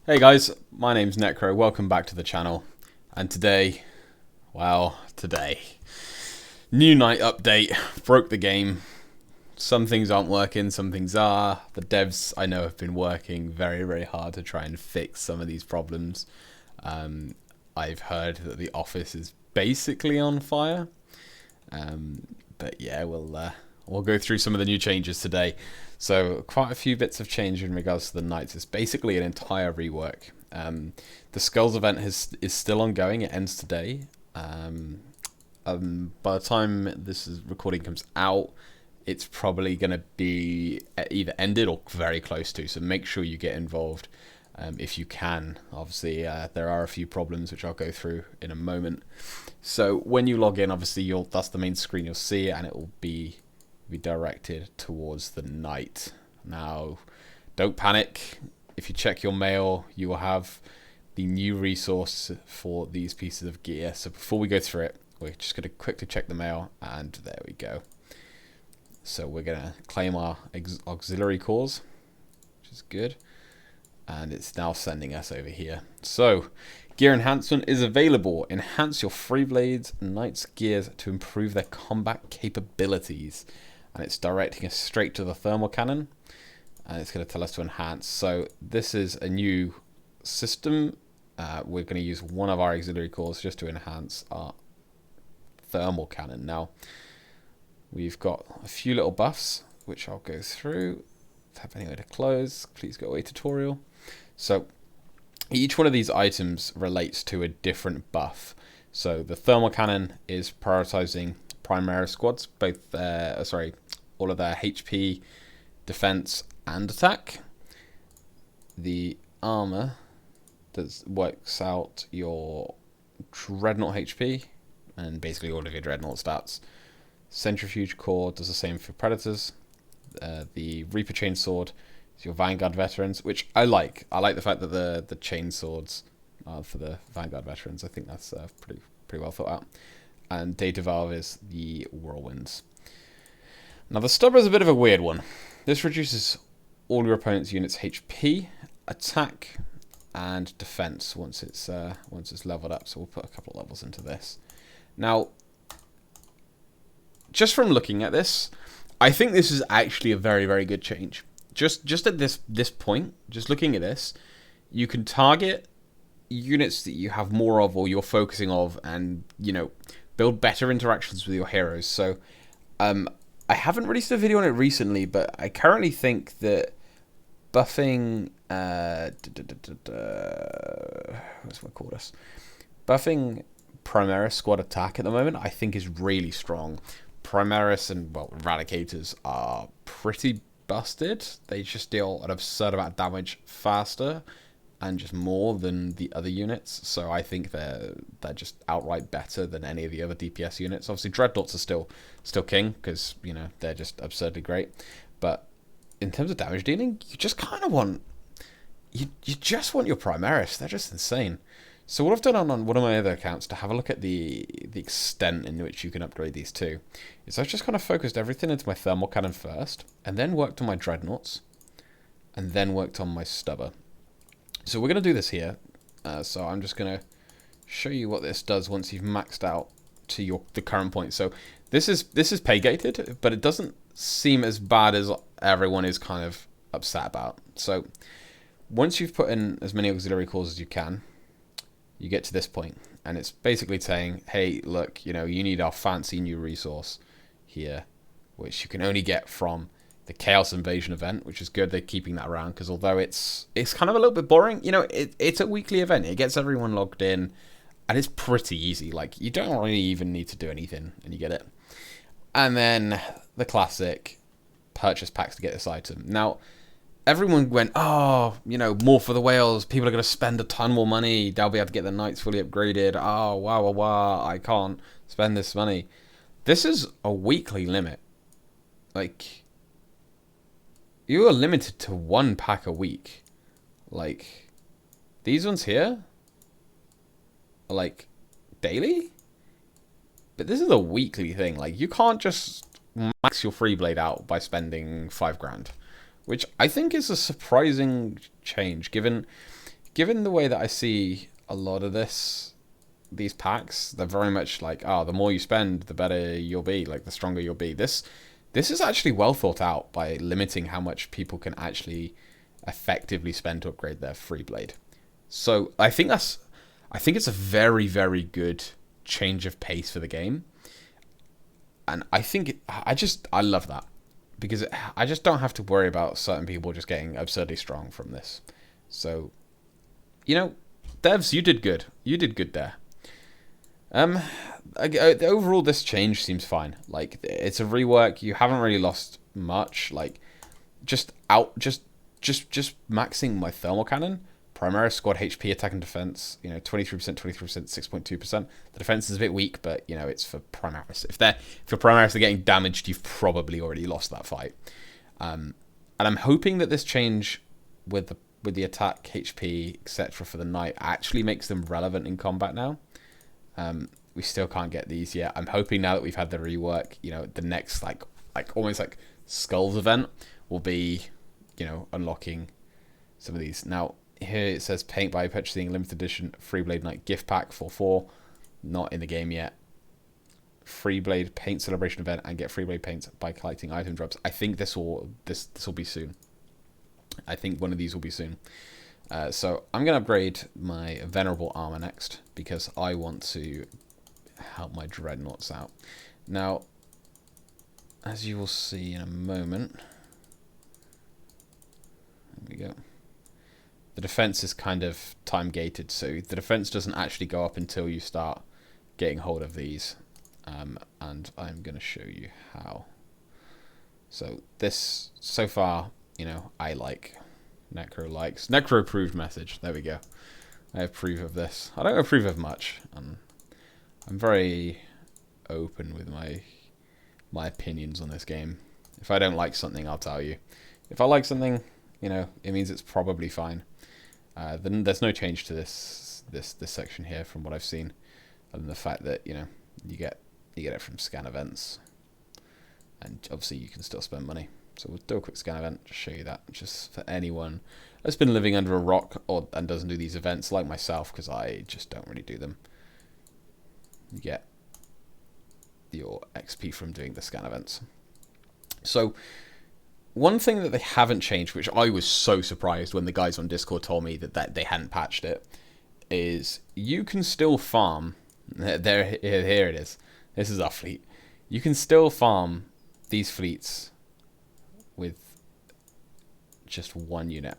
Hey guys, my name's Necro, welcome back to the channel, and today, new night update, broke the game. Some things aren't working, some things are. The devs I know have been working very hard to try and fix some of these problems. I've heard that the office is basically on fire, but yeah, we'll go through some of the new changes today. So quite a few bits of change in regards to the knights. It's basically an entire rework. The Skulls event is still ongoing. It ends today. By the time this recording comes out, it's probably going to be either ended or very close to. So make sure you get involved if you can. Obviously, there are a few problems which I'll go through in a moment. So when you log in, obviously that's the main screen you'll see, and it will be directed towards the knight. Now, don't panic. If you check your mail, you will have the new resource for these pieces of gear. So before we go through it, we're just going to quickly check the mail, and there we go. So we're going to claim our auxiliary cores, which is good. And it's now sending us over here. So, gear enhancement is available. Enhance your Freeblade Knight's gears to improve their combat capabilities. And it's directing us straight to the thermal cannon. And it's going to tell us to enhance. So, this is a new system. We're going to use one of our auxiliary cores just to enhance our thermal cannon. Now, we've got a few little buffs, which I'll go through. Tap anywhere to close. Please go away tutorial. So each one of these items relates to a different buff. So the thermal cannon is prioritizing Primaris squads, both all of their HP, defense, and attack. The armor works out your dreadnought HP and basically all of your dreadnought stats. Centrifuge core does the same for predators. The Reaper Chainsword is your Vanguard veterans, which I like. I like the fact that the chainswords are for the Vanguard veterans. I think that's pretty well thought out. And Data Valve is the Whirlwinds. Now the Stubber is a bit of a weird one. This reduces all your opponent's units' HP, attack, and defense once it's leveled up. So we'll put a couple of levels into this. Now, just from looking at this, I think this is actually a very good change. Just at this point, just looking at this, you can target units that you have more of or you're focusing of, and build better interactions with your heroes. So I haven't released a video on it recently, but I currently think that buffing what's what called us? Buffing Primaris squad attack at the moment, I think is really strong. Primaris and, Eradicators are pretty busted. They just deal an absurd amount of damage faster and just more than the other units. So I think they're just outright better than any of the other DPS units. Obviously, Dreadnoughts are still king because, they're just absurdly great. But in terms of damage dealing, you just kind of want... You just want your Primaris. They're just insane. So what I've done on one of my other accounts to have a look at the extent in which you can upgrade these two is I've just kind of focused everything into my thermal cannon first, and then worked on my dreadnoughts, and then worked on my stubber. So we're going to do this here. So I'm just going to show you what this does once you've maxed out to the current point. So this is pay gated, but it doesn't seem as bad as everyone is kind of upset about. So once you've put in as many auxiliary cores as you can, you get to this point, and it's basically saying, hey, look, you need our fancy new resource here, which you can only get from the Chaos Invasion event, which is good. They're keeping that around, because although it's kind of a little bit boring, it's a weekly event. It gets everyone logged in, and it's pretty easy. Like, you don't really even need to do anything, and you get it. And then the classic purchase packs to get this item. Now, everyone went, more for the whales. People are going to spend a ton more money. They'll be able to get their knights fully upgraded. Oh, wow. I can't spend this money. This is a weekly limit. Like, you are limited to one pack a week. Like, these ones here are, like, daily? But this is a weekly thing. Like, you can't just max your Freeblade out by spending $5,000. Which I think is a surprising change, given given the way that I see a lot of these packs, they're very much like, oh, the more you spend, the better you'll be, like the stronger you'll be. This is actually well thought out by limiting how much people can actually effectively spend to upgrade their Freeblade. So I think it's a very, very good change of pace for the game. And I love that, because I just don't have to worry about certain people just getting absurdly strong from this. So, devs, you did good. You did good there. Overall, this change seems fine. Like, it's a rework. You haven't really lost much. Like, just maxing my thermal cannon. Primaris squad HP, attack and defense. 23%, 23%, 6.2%. The defense is a bit weak, but it's for Primaris. If your Primaris are getting damaged, you've probably already lost that fight. And I'm hoping that this change with the attack, HP, etc. for the knight actually makes them relevant in combat now. We still can't get these yet. I'm hoping now that we've had the rework, the next like almost like Skulls event will be, unlocking some of these. Now here it says paint by purchasing limited edition Freeblade Knight gift pack for 4, not in the game yet. Freeblade paint celebration event and get Freeblade paints by collecting item drops. I think this will be soon. I think one of these will be soon. So I'm going to upgrade my Venerable Armor next, because I want to help my Dreadnoughts out. Now, as you will see in a moment, there we go. The defense is kind of time gated, so the defense doesn't actually go up until you start getting hold of these. And I'm going to show you how. So this, so far, I like. Necro likes. Necro approved message. There we go. I approve of this. I don't approve of much. I'm very open with my opinions on this game. If I don't like something, I'll tell you. If I like something, it means it's probably fine. Then there's no change to this section here from what I've seen, other than the fact that you get it from scan events, and obviously you can still spend money. So we'll do a quick scan event to show you that, just for anyone that's been living under a rock and doesn't do these events like myself, because I just don't really do them. You get your XP from doing the scan events. So one thing that they haven't changed, which I was so surprised when the guys on Discord told me that they hadn't patched it, is you can still farm. Here it is. This is our fleet. You can still farm these fleets with just one unit.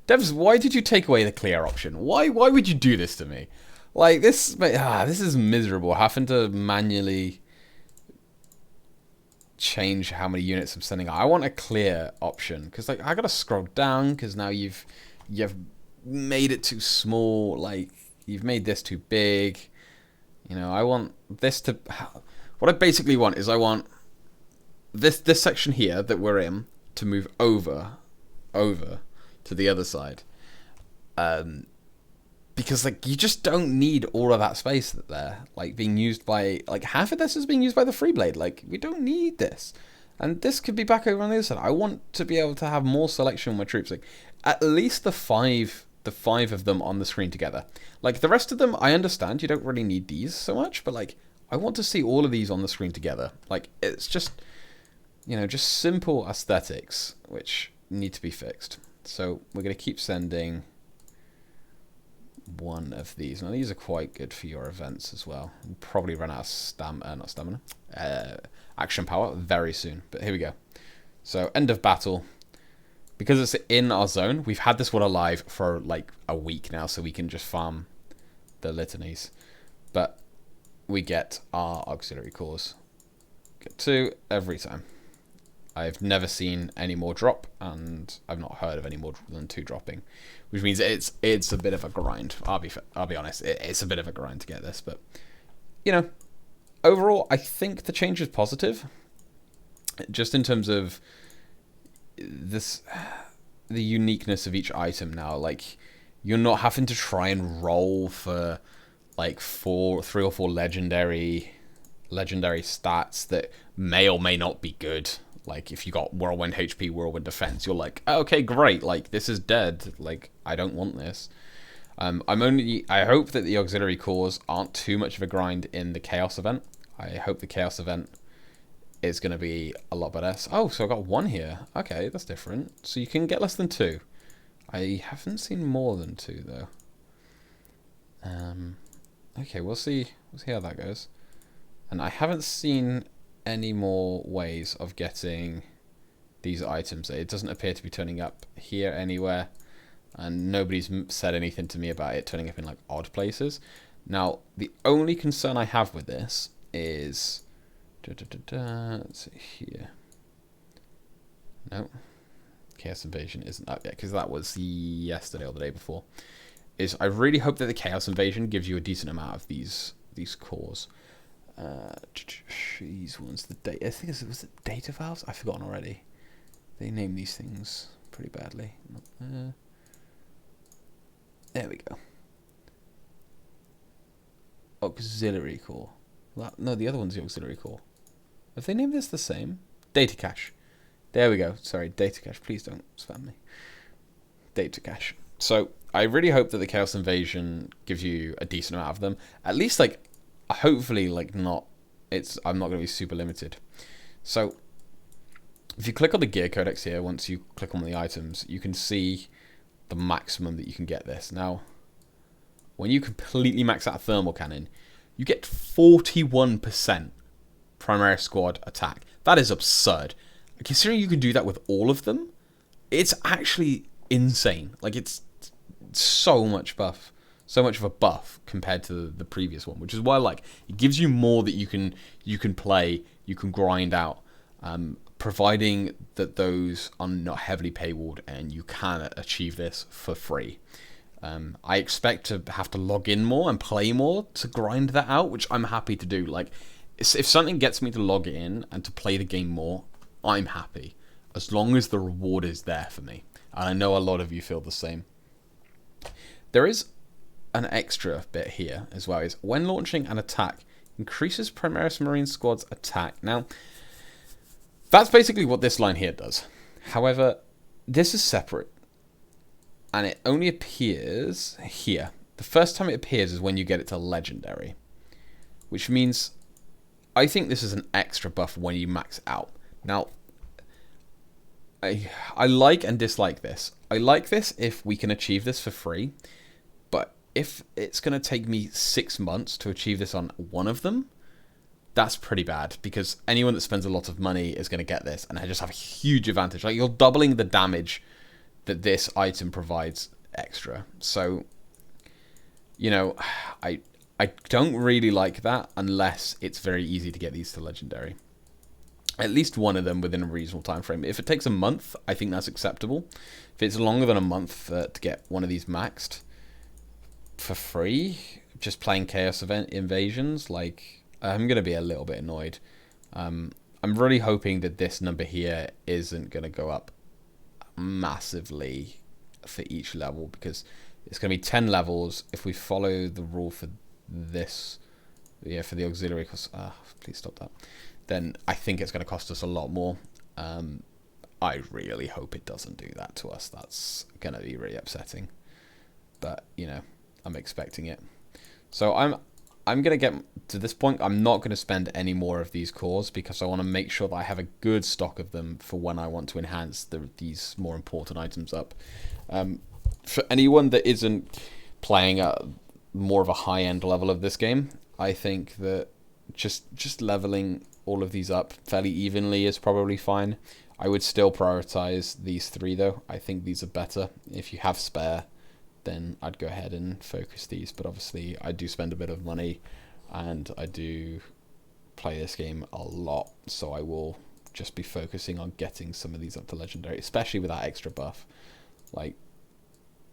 Devs, why did you take away the clear option? Why would you do this to me? Like, this is miserable, having to manually change how many units I'm sending out. I want a clear option, because I gotta scroll down, because now you've made it too small, like you've made this too big. I want this to, what I basically want is I want this section here that we're in to move over to the other side, because you just don't need all of that space there, being used by, half of this is being used by the Freeblade. We don't need this, and this could be back over on the other side. I want to be able to have more selection with my troops, at least the five of them on the screen together. The rest of them, I understand you don't really need these so much, but I want to see all of these on the screen together. It's just, just simple aesthetics which need to be fixed. So we're going to keep sending one of these. Now these are quite good for your events as well. We'll probably run out of action power very soon, but here we go. So end of battle. Because it's in our zone, we've had this one alive for a week now, so we can just farm the litanies. But we get our auxiliary cores. Get 2 every time. I've never seen any more drop, and I've not heard of any more than 2 dropping, which means it's a bit of a grind. I'll be honest, it's a bit of a grind to get this, but overall, I think the change is positive. Just in terms of the uniqueness of each item now, you're not having to try and roll for 3 or 4 legendary stats that may or may not be good. If you got Whirlwind HP, Whirlwind Defense, you're okay, great, this is dead, I don't want this. I hope that the auxiliary cores aren't too much of a grind in the chaos event. I hope the chaos event is going to be a lot better. Oh, so I got 1 here. Okay, that's different. So you can get less than 2. I haven't seen more than 2 though. Okay, we'll see how that goes. And I haven't seen any more ways of getting these items. It doesn't appear to be turning up here anywhere, and nobody's said anything to me about it turning up in like odd places. Now, the only concern I have with this is let's see here. No, Chaos Invasion isn't up yet because that was yesterday or the day before. I really hope that the Chaos Invasion gives you a decent amount of these cores. These ones, I think was it data valves? I've forgotten already. They name these things pretty badly. There we go. Auxiliary core. No, the other one's the auxiliary core. Have they named this the same? Data cache. There we go. Sorry, data cache. Please don't spam me. Data cache. So I really hope that the Chaos Invasion gives you a decent amount of them. At least, like, hopefully, like, I'm not going to be super limited. So if you click on the gear codex here, once you click on the items, you can see the maximum that you can get this. Now, when you completely max out a thermal cannon, you get 41% Primaris Squad attack. That is absurd. Considering you can do that with all of them, it's actually insane. Like, it's so much of a buff compared to the previous one, which is why, like, it gives you more that you can play, you can grind out, providing that those are not heavily paywalled and you can achieve this for free. I expect to have to log in more and play more to grind that out, which I'm happy to do. Like, if something gets me to log in and to play the game more, I'm happy, as long as the reward is there for me. And I know a lot of you feel the same. There is an extra bit here as well, is when launching an attack, increases Primaris Marine Squad's attack. Now, that's basically what this line here does. However, this is separate, and it only appears here. The first time it appears is when you get it to Legendary, which means I think this is an extra buff when you max out. Now, I like and dislike this. I like this if we can achieve this for free, but if it's going to take me 6 months to achieve this on one of them, that's pretty bad, because anyone that spends a lot of money is going to get this and I just have a huge advantage. Like, you're doubling the damage that this item provides extra. So, you know, I don't really like that unless it's very easy to get these to Legendary. At least one of them within a reasonable time frame. If it takes a month, I think that's acceptable. If it's longer than a month to get one of these maxed for free, just playing Chaos Invasions, like, I'm going to be a little bit annoyed. I'm really hoping that this number here isn't going to go up massively for each level, because it's going to be 10 levels. If we follow the rule for this, for the auxiliary, please stop that, then I think it's going to cost us a lot more. I really hope it doesn't do that to us. That's going to be really upsetting. But, you know, I'm expecting it. So I'm going to get to this point. I'm not going to spend any more of these cores because I want to make sure that I have a good stock of them for when I want to enhance these more important items up. For anyone that isn't playing at more of a high-end level of this game, I think that just leveling all of these up fairly evenly is probably fine. I would still prioritize these 3 though. I think these are better. If you have spare, then I'd go ahead and focus these. But obviously I do spend a bit of money and I do play this game a lot, so I will just be focusing on getting some of these up to Legendary, especially with that extra buff. Like,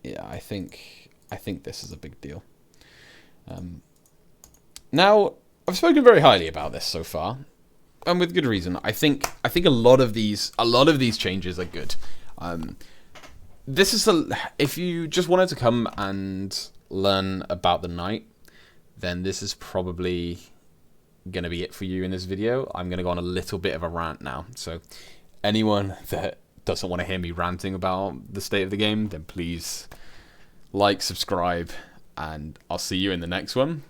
yeah, I think this is a big deal. Now, I've spoken very highly about this so far, and with good reason. I think a lot of these changes are good. This is if you just wanted to come and learn about the Knight, then this is probably gonna be it for you in this video. I'm gonna go on a little bit of a rant now. So anyone that doesn't want to hear me ranting about the state of the game, then please like, subscribe, and I'll see you in the next one.